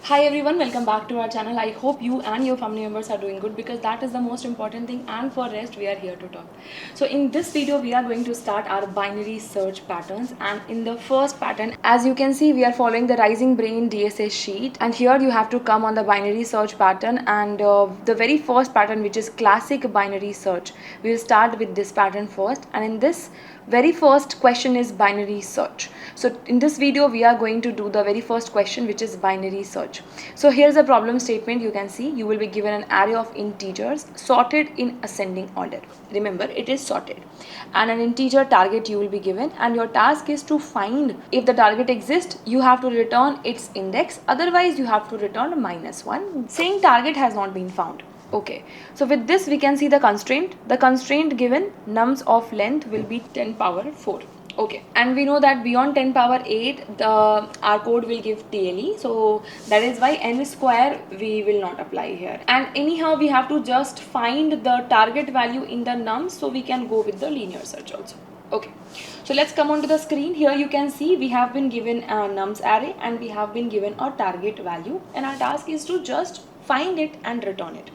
Hi everyone, welcome back to our channel. I hope you and your family members are doing good because that is the most important thing, and for rest we are here to talk. So in this video we are going to start our binary search patterns, and in the first pattern, as you can see, we are following the Rising Brain DSA sheet, and here you have to come on the binary search pattern, and the very first pattern, which is classic binary search, we will start with this pattern first. And in this very first question is binary search. So in this video we are going to do the very first question, which is binary search. So here's a problem statement. You can see you will be given an array of integers sorted in ascending order. Remember, it is sorted, and an integer target you will be given, and your task is to find if the target exists. You have to return its index, otherwise you have to return -1 saying target has not been found. Okay, so with this we can see the constraint. The constraint given, nums of length will be 10 power 4. Okay, and we know that beyond 10 power 8 our code will give TLE, so that is why n square we will not apply here. And anyhow we have to just find the target value in the nums, so we can go with the linear search also. Okay, so let's come on to the screen. Here you can see we have been given a nums array and we have been given a target value, and our task is to just find it and return it.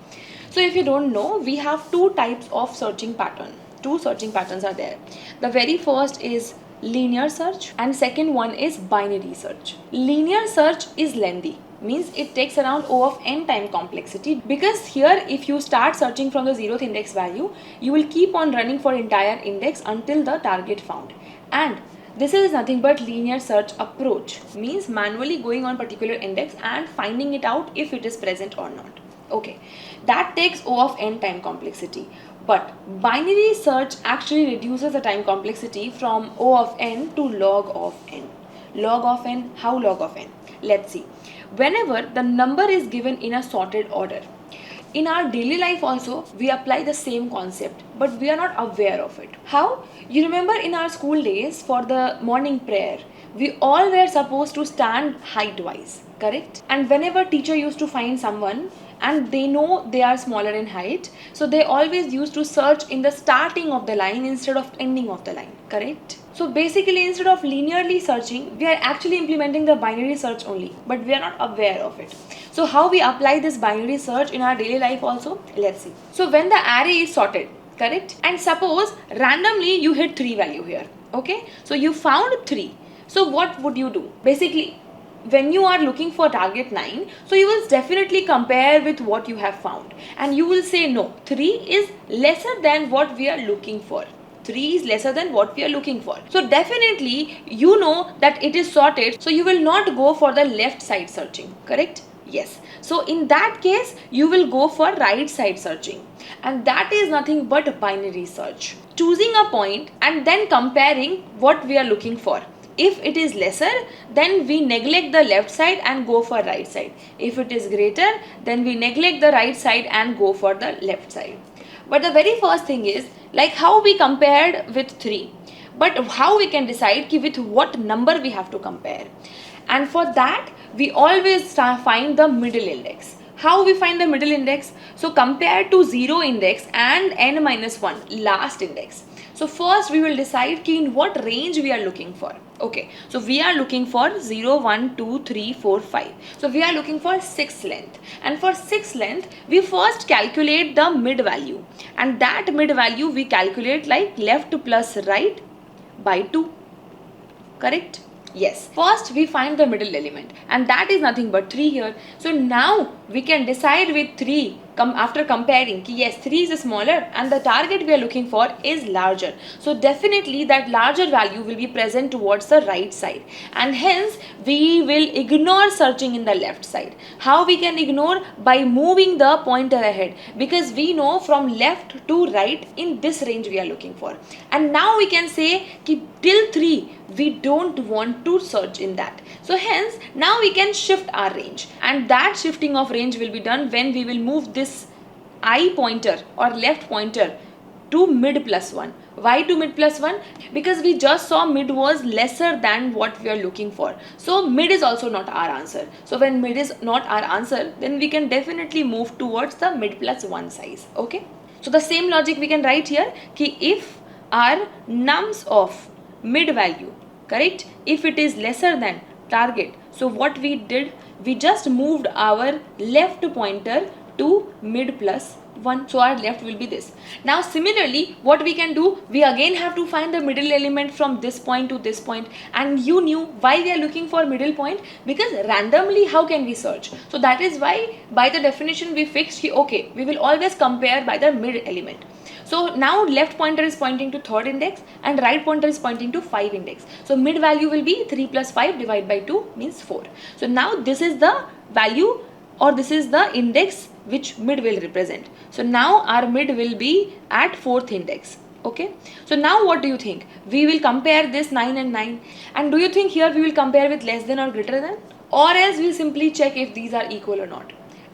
So if you don't know, we have two types of searching pattern. Two searching patterns are there. The very first is linear search and second one is binary search. Linear search is lengthy, means it takes around O of n time complexity, because here if you start searching from the 0th index value, you will keep on running for entire index until the target found. And this is nothing but linear search approach, means manually going on particular index and finding it out if it is present or not. Okay, that takes O of n time complexity. But binary search actually reduces the time complexity from O of n to log of n. Log of n, how log of n? Let's see. Whenever the number is given in a sorted order, in our daily life also we apply the same concept, but we are not aware of it. How? You remember in our school days, for the morning prayer, we all were supposed to stand height wise, correct? And whenever teacher used to find someone and they know they are smaller in height, so they always used to search in the starting of the line instead of ending of the line, correct? So basically, instead of linearly searching, we are actually implementing the binary search only, but we are not aware of it. So how we apply this binary search in our daily life also? Let's see. So when the array is sorted, correct? And suppose randomly you hit 3 value here, okay? So you found 3. So what would you do? Basically, when you are looking for target 9, so you will definitely compare with what you have found, and you will say no, 3 is lesser than what we are looking for. 3 is lesser than what we are looking for. So definitely you know that it is sorted, so you will not go for the left side searching, correct? Yes. So in that case you will go for right side searching, and that is nothing but binary search. Choosing a point and then comparing what we are looking for. If it is lesser, then we neglect the left side and go for right side. If it is greater, then we neglect the right side and go for the left side. But the very first thing is like how we compared with 3. But how we can decide with what number we have to compare. And for that, we always find the middle index. How we find the middle index? So compare to 0 index and n-1 last index. So first we will decide in what range we are looking for. Okay, so we are looking for 0, 1, 2, 3, 4, 5. So we are looking for 6 length. And for 6 length, we first calculate the mid value. And that mid value we calculate like left plus right by 2. Correct? Yes. First we find the middle element, and that is nothing but 3 here. So now we can decide with 3 after comparing, yes, 3 is smaller and the target we are looking for is larger. So definitely that larger value will be present towards the right side, and hence we will ignore searching in the left side. How we can ignore? By moving the pointer ahead, because we know from left to right in this range we are looking for. And now we can say till 3 we don't want to search in that. So hence now we can shift our range, and that shifting of range will be done when we will move this I pointer or left pointer to mid +1. Why to mid +1? Because we just saw mid was lesser than what we are looking for. So mid is also not our answer. So when mid is not our answer, then we can definitely move towards the mid +1 size. Okay. So the same logic we can write here, ki if our nums of mid value, correct, if it is lesser than target, so what we did, we just moved our left pointer to mid plus 1. So our left will be this. Now similarly, what we can do, we again have to find the middle element from this point to this point. And you knew why we are looking for middle point, because randomly how can we search? So that is why by the definition we fixed, okay, we will always compare by the mid element. So now left pointer is pointing to third index and right pointer is pointing to 5 index. So mid value will be 3 plus 5 divided by 2 means 4. So now this is the value, or this is the index which mid will represent. So now our mid will be at 4th index. Okay, so now what do you think? We will compare this 9 and 9, and do you think here we will compare with less than or greater than, or else we'll simply check if these are equal or not?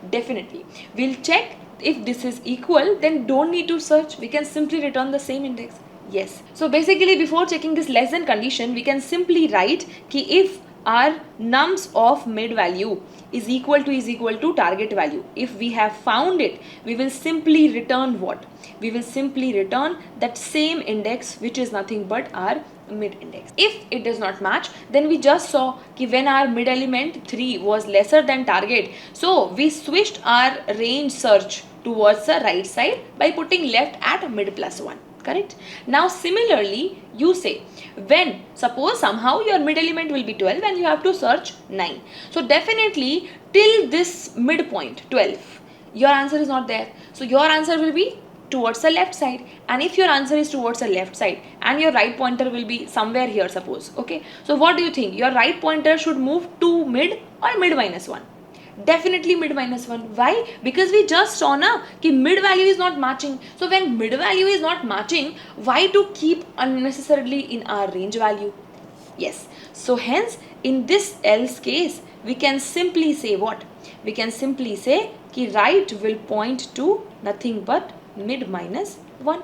Definitely we'll check. If this is equal, then don't need to search, we can simply return the same index. Yes, so basically before checking this less than condition, we can simply write ki if our nums of mid value is equal to target value, if we have found it, we will simply return what? We will simply return that same index, which is nothing but our mid index. If it does not match, then we just saw ki when our mid element 3 was lesser than target, so we switched our range search towards the right side by putting left at mid plus 1. Correct? Now similarly, you say when suppose somehow your mid element will be 12 and you have to search 9. So definitely till this midpoint 12, your answer is not there. So your answer will be towards the left side, and if your answer is towards the left side and your right pointer will be somewhere here, suppose, okay, so what do you think? Your right pointer should move to mid or mid minus 1? Definitely mid minus 1. Why? Because we just saw na ki mid value is not matching. So when mid value is not matching, why to keep unnecessarily in our range value? Yes, so hence in this else case, we can simply say what? We can simply say ki right will point to nothing but mid minus 1,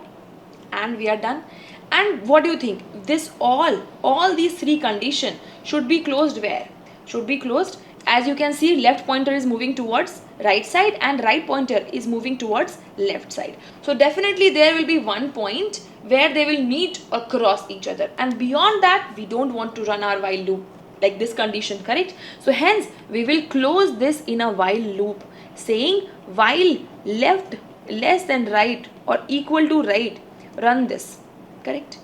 and we are done. And what do you think? This all these three conditions should be closed where? Should be closed, as you can see, left pointer is moving towards right side and right pointer is moving towards left side. So definitely there will be one point where they will meet across each other, and beyond that we don't want to run our while loop like this condition, correct? So hence we will close this in a while loop saying while left less than right or equal to right, run this, correct?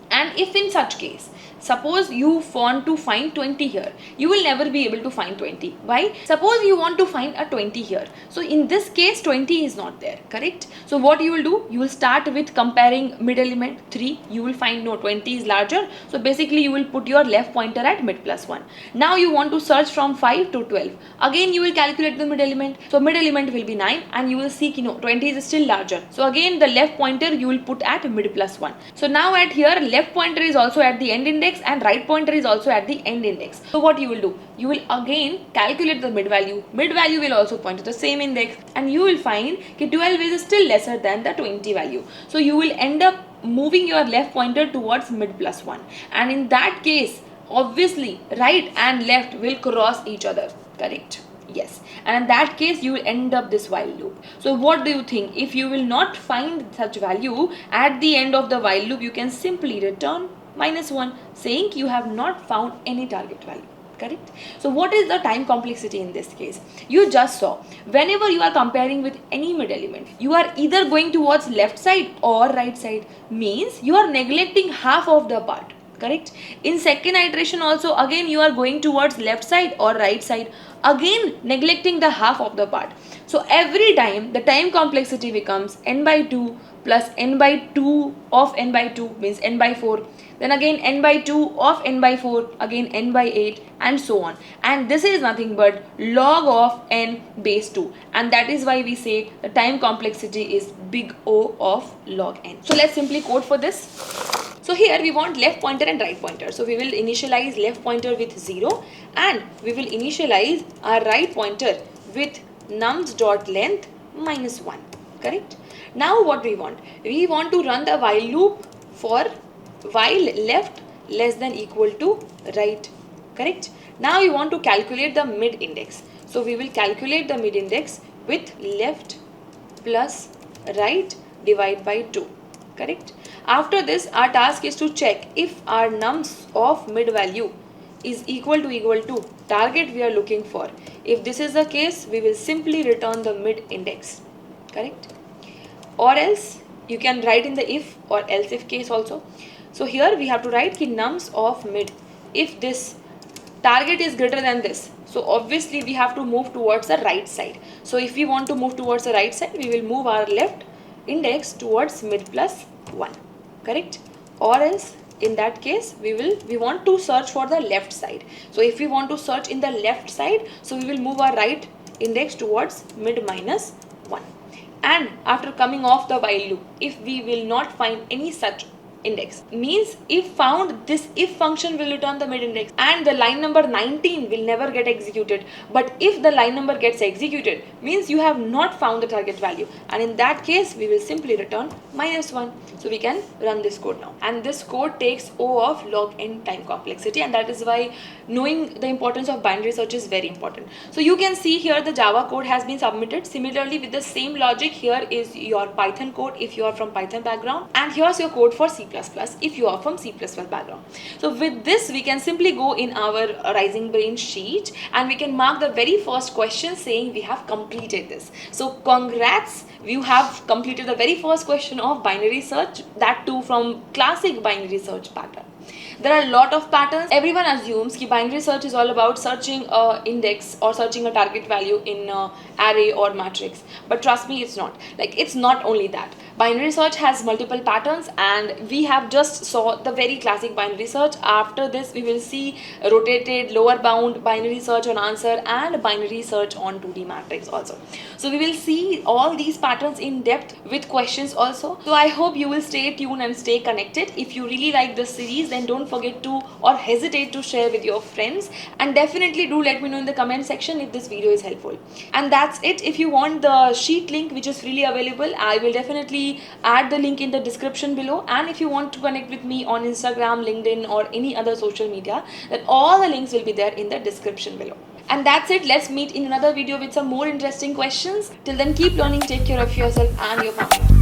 And if in such case, suppose you want to find 20 here, you will never be able to find 20. Why? Suppose you want to find a 20 here. So in this case, 20 is not there, correct? So what you will do? You will start with comparing mid element 3. You will find no, 20 is larger. So basically you will put your left pointer at mid plus 1. Now you want to search from 5 to 12. Again you will calculate the mid element. So mid element will be 9, and you will see, 20 is still larger. So again the left pointer you will put at mid plus 1. So now at here, left pointer is also at the end index and right pointer is also at the end index. So what you will do? You will again calculate the mid value. Mid value will also point to the same index, and you will find that 12 is still lesser than the 20 value. So you will end up moving your left pointer towards mid plus 1, and in that case obviously right and left will cross each other, correct? Yes, and in that case you will end up this while loop. So what do you think? If you will not find such value at the end of the while loop, you can simply return -1 saying you have not found any target value, correct? So what is the time complexity in this case? You just saw whenever you are comparing with any mid element, you are either going towards left side or right side, means you are neglecting half of the part, correct? In second iteration also again you are going towards left side or right side, again neglecting the half of the part. So every time the time complexity becomes n by 2 plus n by 2 of n by 2 means n by 4, then again n by 2 of n by 4, again n by 8, and so on. And this is nothing but log of n base 2, and that is why we say the time complexity is big O of log n. So let's simply code for this. So here we want left pointer and right pointer. So we will initialize left pointer with 0, and we will initialize our right pointer with nums dot length -1, correct? Now what we want? We want to run the while loop for while left less than equal to right, correct? Now we want to calculate the mid index. So we will calculate the mid index with left plus right divided by 2, correct? After this, our task is to check if our nums of mid value is equal to target we are looking for. If this is the case, we will simply return the mid index, correct? Or else you can write in the if or else if case also. So here we have to write ki nums of mid. If this target is greater than this, so obviously we have to move towards the right side. So if we want to move towards the right side, we will move our left index towards mid plus 1, correct? Or else in that case we want to search for the left side. So if we want to search in the left side, so we will move our right index towards mid minus 1. And after coming off the while loop, if we will not find any such index, means if found, this if function will return the mid index and the line number 19 will never get executed. But if the line number gets executed, means you have not found the target value, and in that case we will simply return -1. So we can run this code now, and this code takes O of log n time complexity, and that is why knowing the importance of binary search is very important. So you can see here the Java code has been submitted. Similarly, with the same logic, here is your Python code if you are from Python background, and here's your code for C++ if you are from C++ background. So with this, we can simply go in our Rising Brain sheet and we can mark the very first question saying we have completed this. So congrats, you have completed the very first question of binary search, that too from classic binary search pattern. There are a lot of patterns. Everyone assumes that binary search is all about searching a index or searching a target value in array or matrix. But trust me, it's not. Like, it's not only that. Binary search has multiple patterns, and we have just saw the very classic binary search. After this, we will see rotated, lower bound, binary search on answer, and binary search on 2D matrix also. So we will see all these patterns in depth with questions also. So I hope you will stay tuned and stay connected. If you really like this series, then don't forget to or hesitate to share with your friends, and definitely do let me know in the comment section if this video is helpful. And that's it. If you want the sheet link, which is freely available, I will definitely add the link in the description below. And if you want to connect with me on Instagram, LinkedIn, or any other social media, then all the links will be there in the description below. And that's it. Let's meet in another video with some more interesting questions. Till then, keep learning, take care of yourself and your family.